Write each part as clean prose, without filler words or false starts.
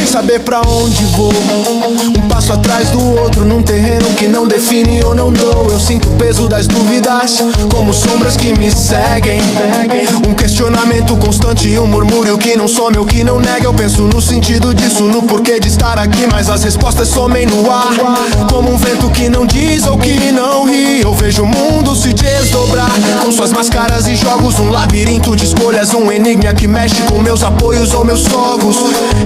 Saber pra onde vou, um passo atrás do outro, num terreno que não define ou não dou. Eu sinto o peso das dúvidas, como sombras que me seguem. Um questionamento constante e um murmúrio que não some ou que não nega. Eu penso no sentido disso, no porquê de estar aqui, mas as respostas somem no ar, como um vento que não diz ou que não ri. Eu vejo o mundo se desdobrar, com suas máscaras e jogos, um labirinto de escolhas, um enigma que mexe com meus apoios ou meus fogos.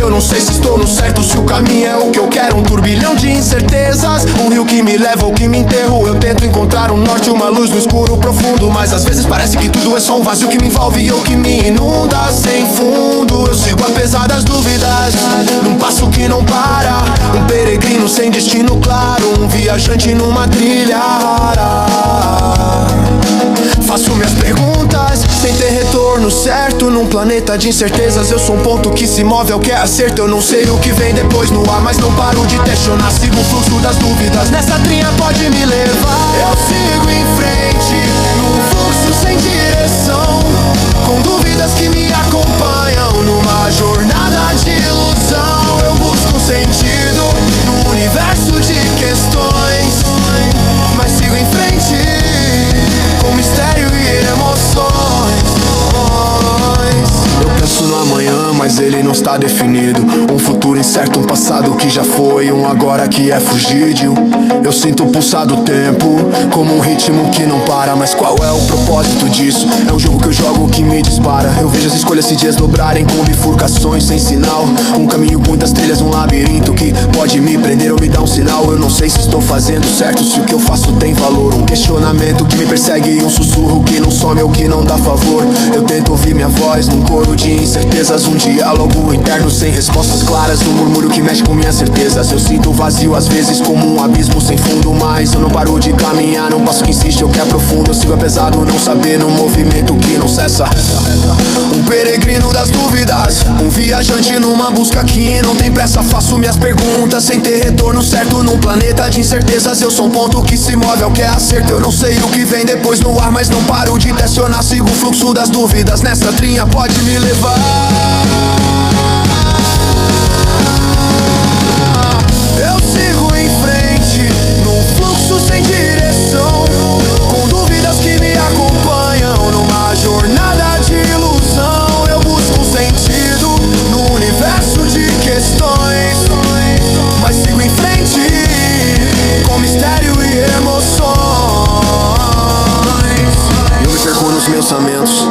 Eu não sei se estou no certo, se o caminho é o que eu quero, um turbilhão de incertezas, um rio que me leva ou que me enterro. Eu tento encontrar um norte, uma luz no escuro profundo, mas às vezes parece que tudo é só um vazio que me envolve ou que me inunda sem fundo. Eu sigo apesar das dúvidas, num passo que não para, um peregrino sem destino claro, um viajante numa trilha rara. Faço minhas perguntas sem ter retorno certo, num planeta de incertezas. Eu sou um ponto que se move ao que é acerto. Eu não sei o que vem depois no ar, mas não paro de questionar. Sigo o fluxo das dúvidas, nessa trilha pode me levar. Eu sigo em frente, num fluxo sem direção, com dúvidas que me acompanham, numa jornada de ilusão. Eu busco sentido num universo de questões, mas sigo em frente, com mistério e emoções. Eu penso no amanhã, mas ele não está definido. Um futuro incerto, um passado que já foi, um agora que é fugídio. Eu sinto o pulsar do tempo, como um ritmo que não para. Mas qual é o propósito disso? É um jogo que eu jogo que me dispara. Eu vejo as escolhas se desdobrarem com bifurcações sem sinal. Um caminho, muitas trilhas, um labirinto que pode me prender ou me dar um sinal. Eu não sei se estou fazendo certo, se o que eu faço tem valor. Um questionamento que me persegue, um sussurro que não some ou que não dá favor. Eu tento ouvir minha voz num coro de incertezas, um diálogo interno sem respostas claras, um murmúrio que mexe com minhas certezas. Eu sinto o vazio às vezes como um abismo sem fundo, mas eu não paro de caminhar, não passo que insiste, eu que é profundo. Eu sigo apesar do não saber, num movimento que não cessa. Um peregrino das dúvidas, um viajante numa busca que não tem pressa. Faço minhas perguntas sem ter retorno certo, num planeta de incertezas. Eu sou um ponto que se move ao que é acerto. Eu não sei o que vem depois no ar, mas não paro de questionar. Sigo o fluxo das dúvidas, nessa trilha pode me levar. Eu sigo em frente, num fluxo sem direção, com dúvidas que me acompanham, numa jornada de ilusão. Eu busco sentido no universo de questões, mas sigo em frente, com mistério e emoções. Eu me perco nos pensamentos,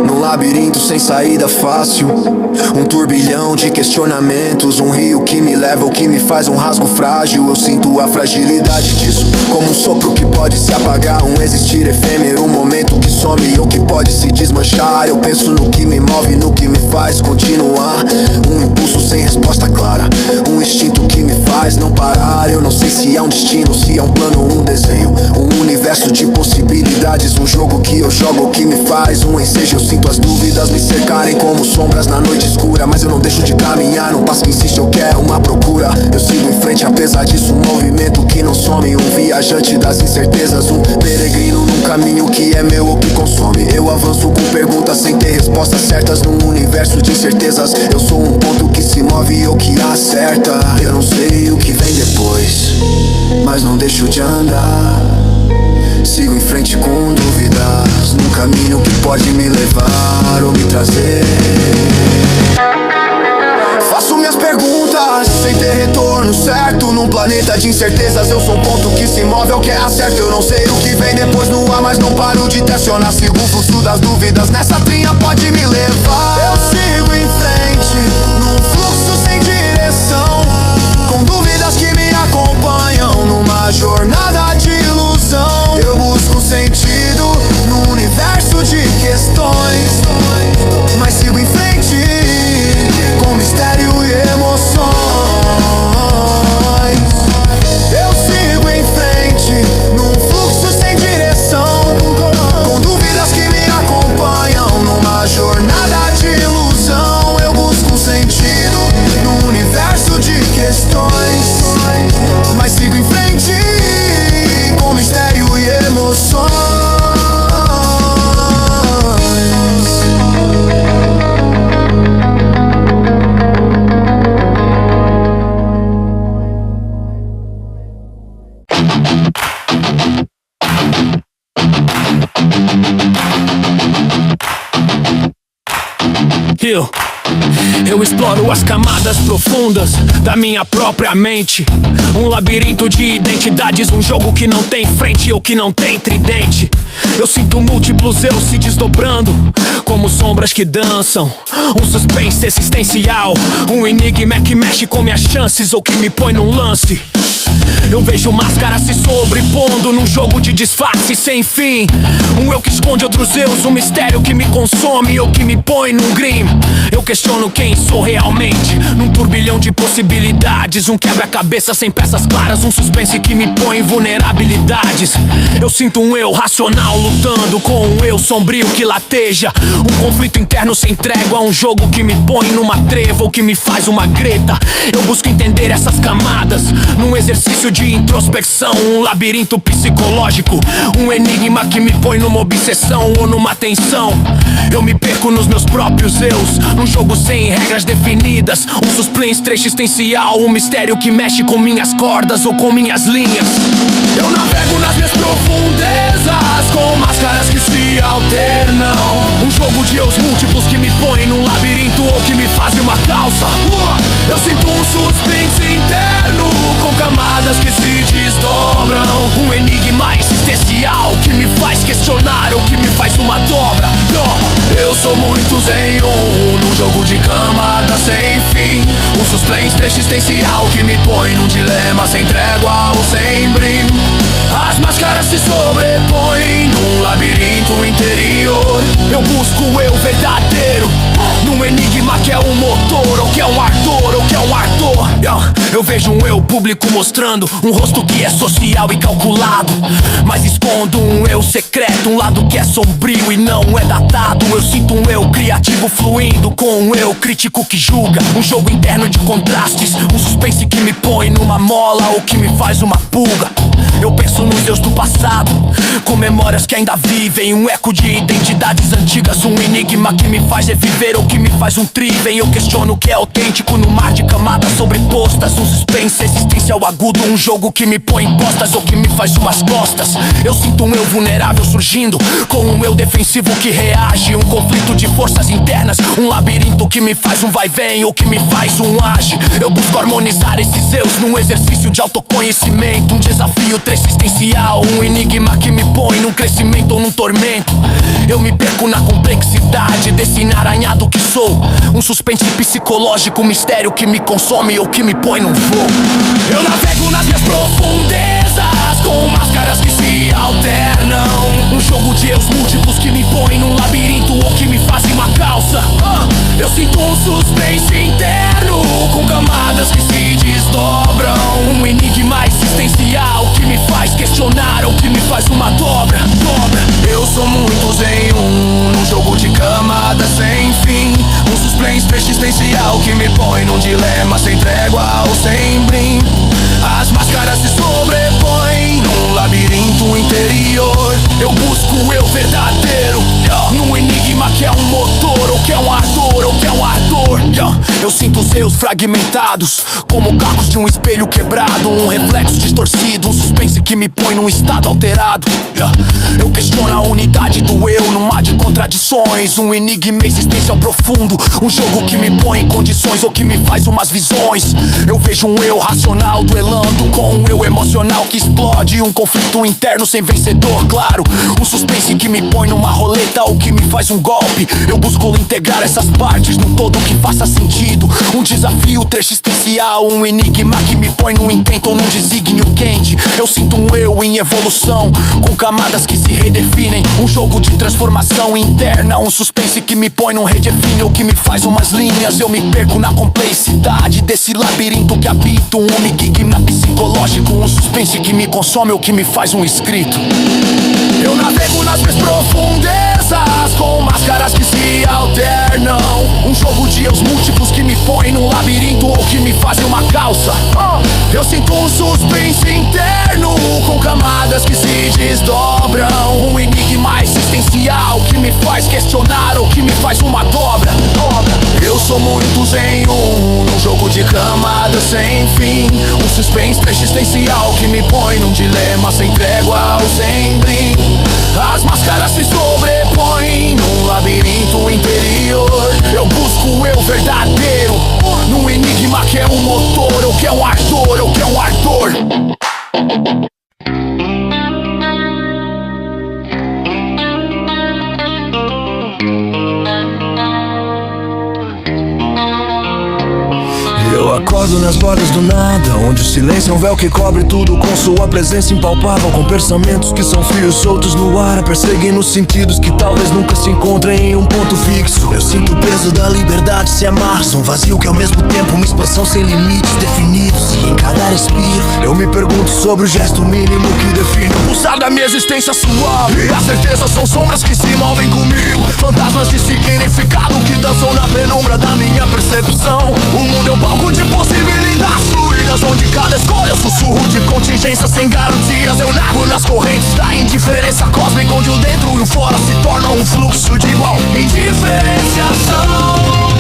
num labirinto sem saída fácil, um turbilhão de questionamentos, um rio que me leva ou que me faz um rasgo frágil. Eu sinto a fragilidade disso, como um sopro que pode se apagar, um existir efêmero, um momento que some ou que pode se desmanchar. Eu penso no que me move, no que me faz continuar, um impulso sem resposta clara, um instinto que me faz não parar. Eu não sei se é um destino, se é um plano, um desenho, um universo de possibilidades, um jogo que eu jogo que me faz um ensejo. Eu sinto as dúvidas me cercarem como sombras na noite escura, mas eu não deixo de caminhar, não passo que insiste, eu quero uma procura. Eu sigo em frente apesar disso, um movimento que não some, um viajante das incertezas, um peregrino num caminho que é meu ou que consome. Eu avanço com perguntas sem ter respostas certas, num universo de incertezas. Eu sou um ponto que se move ou que acerta. Eu não sei o que vem depois, mas não deixo de andar. Sigo em frente com dúvidas, num caminho que pode me levar ou me trazer. Faço minhas perguntas sem ter retorno certo, num planeta de incertezas. Eu sou um ponto que se move ao que é acerto. Eu não sei o que vem depois no ar, mas não paro de questionar. Sigo o fluxo das dúvidas, nessa trilha pode me levar. Eu sigo em frente, num fluxo sem direção, com dúvidas que me acompanham, numa jornada de ilusão. Eu busco sentido no universo de questões, mas sigo em frente, com mistério e emoções. Eu sigo em frente, num fluxo sem direção, com dúvidas que me chill. Eu exploro as camadas profundas da minha própria mente. Um labirinto de identidades, um jogo que não tem frente ou que não tem tridente. Eu sinto múltiplos eu se desdobrando, como sombras que dançam. Um suspense existencial, um enigma que mexe com minhas chances ou que me põe num lance. Eu vejo máscaras se sobrepondo num jogo de disfarce sem fim. Um eu que esconde outros eus, um mistério que me consome ou que me põe num grim. Eu questiono quem sou realmente, num turbilhão de possibilidades. Um quebra-cabeça sem peças claras, um suspense que me põe em vulnerabilidades. Eu sinto um eu racional lutando com um eu sombrio que lateja. Um conflito interno sem trégua, um jogo que me põe numa treva ou que me faz uma greta. Eu busco entender essas camadas num exercício de introspecção, um labirinto psicológico, um enigma que me põe numa obsessão ou numa tensão. Eu me perco nos meus próprios eus, num jogo sem regras definidas, um suspense existencial, um mistério que mexe com minhas cordas ou com minhas linhas. Eu navego nas minhas profundezas, com máscaras que se alternam. Um jogo de eus múltiplos que me põe num labirinto ou que me faz uma calça. Eu sinto um suspense interno, com camadas que se desdobram. Um enigma existencial que me faz questionar ou que me faz uma dobra. Eu sou muitos em um, num jogo de camadas sem fim. Um suspense existencial que me põe num dilema sem trégua ou sem brim. As máscaras se sobrepõem num labirinto interior. Eu busco o eu verdadeiro, num enigma que é um motor, ou que é um ardor, ou que é um ardor. Eu vejo um eu público mostrando um rosto que é social e calculado, mas escondo um eu secreto, um lado que é sombrio e não é datado. Eu sinto um eu criativo fluindo com um eu crítico que julga. Um jogo interno de contrastes, um suspense que me põe numa mola ou que me faz uma pulga. Eu penso nos eus do passado, com memórias que ainda vivem. Um eco de identidades antigas, um enigma que me faz reviver ou que me faz um trivem. Eu questiono o que é autêntico no mar de camadas sobrepostas. Um suspense existencial agudo, um jogo que me põe em costas ou que me faz umas costas. Eu sinto um eu vulnerável surgindo, com um eu defensivo que reage. Um conflito de forças internas, um labirinto que me faz um vai-vem ou que me faz um age. Eu busco harmonizar esses eus num exercício de autoconhecimento. Um desafio existencial, um enigma que me põe num crescimento ou num tormento. Eu me perco na complexidade desse emaranhado que sou. Um suspense psicológico, um mistério que me consome ou que me põe num voo. Eu navego nas minhas profundezas, com máscaras que se alternam. Um jogo de eus múltiplos que me põe num labirinto ou que me fazem uma calça. Eu sinto um suspense interno, com camadas que se desdobram. Um enigma existencial que me faz questionar ou que me faz uma dobra. Eu sou muitos em um, num jogo de camadas sem fim. Um suspense existencial que me põe num dilema sem trégua ou sem brim. As máscaras se sobrepõem num labirinto interior. Eu busco o eu verdadeiro, num enigma que é um motor, ou que é um ardor, ou que é um ardor. Eu sinto os eus fragmentados, como cacos de um espelho quebrado. Um reflexo distorcido, um suspense que me põe num estado alterado. Eu questiono a unidade do eu num mar de contradições. Um enigma existencial profundo, um jogo que me põe em condições ou que me faz umas visões. Eu vejo um eu racional duelando com um eu emocional que explode. Um conflito interno sem vencedor, claro. Um suspense que me põe numa roleta ou que me faz um golpe. Eu busco integrar essas partes num todo que faça sentido. Um desafio existencial, um enigma que me põe num intento ou num desígnio quente. Eu sinto um eu em evolução, com camadas que se redefinem. Um jogo de transformação interna, um suspense que me põe num redefine ou que me faz umas linhas. Eu me perco na complexidade desse labirinto que habito. Um enigma psicológico, um suspense que me consome ou que me faz um escrito. Eu navego nas minhas profundezas, com máscaras que se alternam. Um jogo de eus múltiplos que me põe num labirinto ou que me fazem uma calça. Eu sinto um suspense interno, com camadas que se desdobram. Um enigma existencial que me faz questionar ou que me faz uma dobra. Eu sou muitos em um, num jogo de camadas sem fim. Um suspense existencial que me põe num dilema sem trégua ou sem brim. As máscaras se sobrepõem num labirinto interior. Eu busco verdadeiro, num enigma que é um motor, ou que é um ardor, ou que é um ardor. Eu acordo nas bordas do nada, onde o silêncio é um véu que cobre tudo com sua presença impalpável, com pensamentos que são fios soltos no ar, perseguindo sentidos que talvez nunca se encontrem em um ponto fixo. Eu sinto o peso da liberdade se amarra, um vazio que ao mesmo tempo uma expansão sem limites definidos. E em cada respiro eu me pergunto sobre o gesto mínimo que define o pulsar da minha existência suave. E a certeza são sombras que se movem comigo, fantasmas de significado que dançam na penumbra da minha percepção. O mundo é um palco de possibilidades fluidas, onde cada escolha é um sussurro de contingência sem garantias. Eu nago nas correntes da indiferença cósmica, onde o dentro e o fora se tornam um fluxo de igual indiferenciação.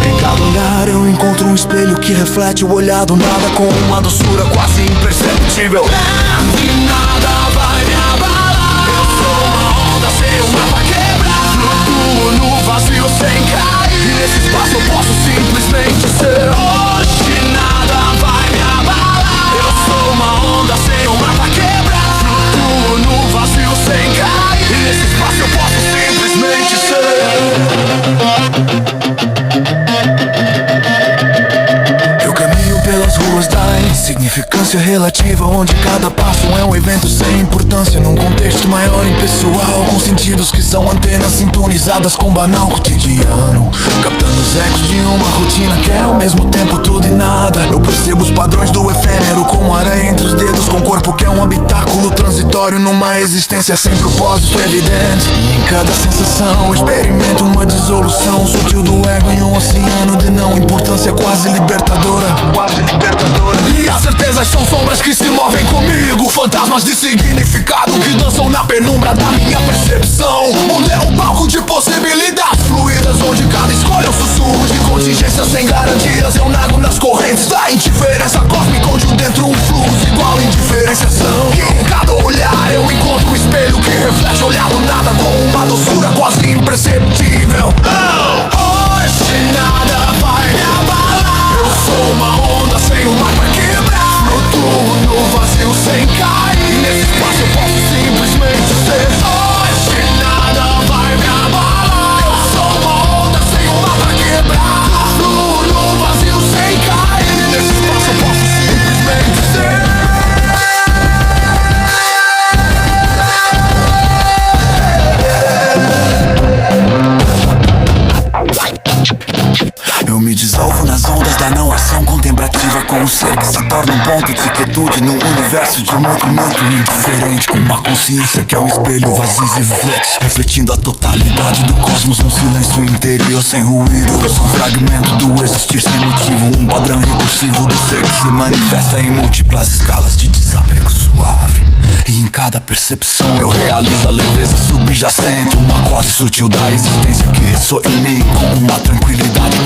Em cada olhar eu encontro um espelho que reflete o olhar do nada com uma doçura quase imperceptível. E nada vai me abalar, eu sou uma onda sem uma pra quebrar, flutuo no vazio sem cair, e nesse espaço eu posso simplesmente ser. Hoje nada vai me abalar, eu sou uma onda sem uma pra quebrar, flutuo no vazio sem cair, e nesse espaço eu posso simplesmente ser. Eu caminho pelas ruas da insignificância relativa, onde cada passo é um evento sem importância, num contexto maior impessoal, com sentidos que são antenas sintonizadas com o banal cotidiano, captando os ecos de uma rotina que é ao mesmo tempo tudo e nada. Eu percebo os padrões do efêmero, com aranha entre os dedos, com corpo que é um habitáculo transitório numa existência sem propósito evidente. E em cada sensação eu experimento uma dissolução sutil do ego em um oceano de não importância quase libertadora, quase libertadora. E as certezas são sombras que se movem comigo, fantasmas de significado que dançam na penumbra da minha percepção. O mundo é um palco de possibilidades fluidas, onde cada escolha é um sussurro de contingência sem garantias. Eu nago nas correntes da indiferença cósmica, onde o dentro um fluxo igual indiferenciação. E em cada olhar eu encontro um espelho que reflete o olhar do nada com uma doçura quase imperceptível. Hoje nada vai me abalar, eu sou uma onda sem um mar pra quebrar, flutuo no vazio sem cair, e nesse espaço eu posso simplesmente ser. Hoje nada vai me abalar, eu sou uma onda sem um mar pra quebrar, flutuo no vazio sem cair, e nesse espaço eu posso simplesmente ser. Eu me dissolvo nas ondas da não ação contemplativa, com um ser que se torna um ponto de quietude num universo de movimento indiferente, com uma consciência que é um espelho vazio e reflexo, refletindo a totalidade do cosmos num silêncio interior sem ruído. Eu sou um fragmento do existir sem motivo, um padrão recursivo do ser que se manifesta em múltiplas escalas de desapego suave. E em cada percepção eu realizo a leveza subjacente, uma quase sutil da existência que ressoa em mim com uma tranquilidade